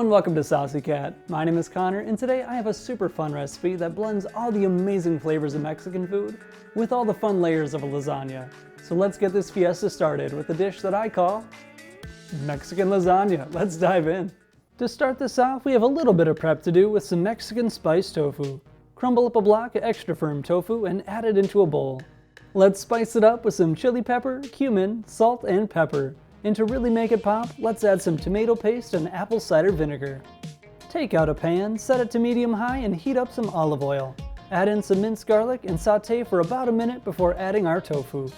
and welcome to Saucy Cat. My name is Connor, and today I have a super fun recipe that blends all the amazing flavors of Mexican food with all the fun layers of a lasagna. So let's get this fiesta started with a dish that I call Mexican Lasagna. Let's dive in. To start this off, we have a little bit of prep to do with some Mexican spiced tofu. Crumble up a block of extra firm tofu and add it into a bowl. Let's spice it up with some chili pepper, cumin, salt, and pepper. And to really make it pop, let's add some tomato paste and apple cider vinegar. Take out a pan, set it to medium-high, and heat up some olive oil. Add in some minced garlic and saute for about a minute before adding our tofu.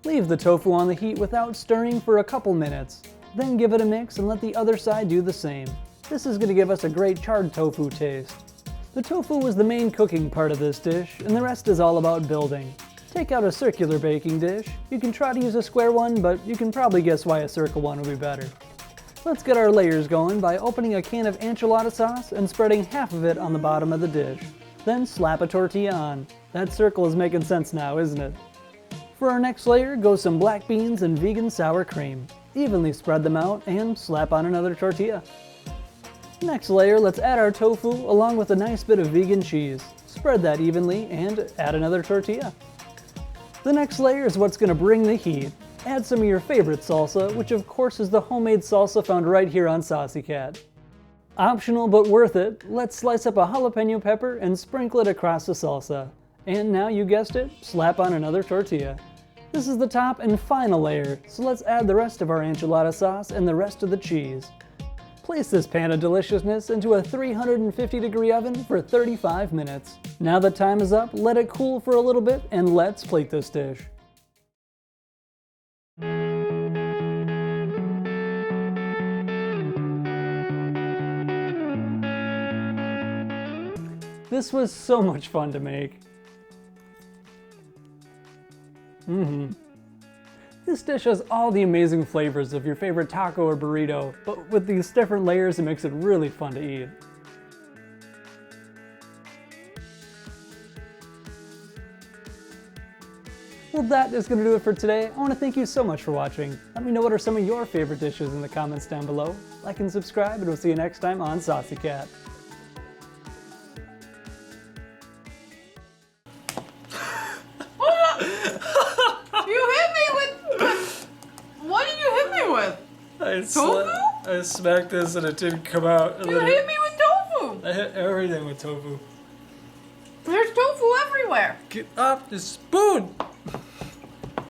Leave the tofu on the heat without stirring for a couple minutes. Then give it a mix and let the other side do the same. This is going to give us a great charred tofu taste. The tofu is the main cooking part of this dish, and the rest is all about building. Take out a circular baking dish. You can try to use a square one, but you can probably guess why a circle one would be better. Let's get our layers going by opening a can of enchilada sauce and spreading half of it on the bottom of the dish. Then slap a tortilla on. That circle is making sense now, isn't it? For our next layer, go some black beans and vegan sour cream. Evenly spread them out and slap on another tortilla. Next layer, let's add our tofu along with a nice bit of vegan cheese. Spread that evenly and add another tortilla. The next layer is what's going to bring the heat. Add some of your favorite salsa, which of course is the homemade salsa found right here on Saucy Cat. Optional but worth it, let's slice up a jalapeno pepper and sprinkle it across the salsa. And now you guessed it, slap on another tortilla. This is the top and final layer, so let's add the rest of our enchilada sauce and the rest of the cheese. Place this pan of deliciousness into a 350-degree oven for 35 minutes. Now that time is up, let it cool for a little bit and let's plate this dish. This was so much fun to make. This dish has all the amazing flavors of your favorite taco or burrito, but with these different layers it makes it really fun to eat. Well, that is going to do it for today. I want to thank you so much for watching. Let me know what are some of your favorite dishes in the comments down below. Like and subscribe, and we'll see you next time on Saucy Cat. Tofu? I smacked this and it didn't come out. You hit me with tofu! I hit everything with tofu. There's tofu everywhere! Get off the spoon!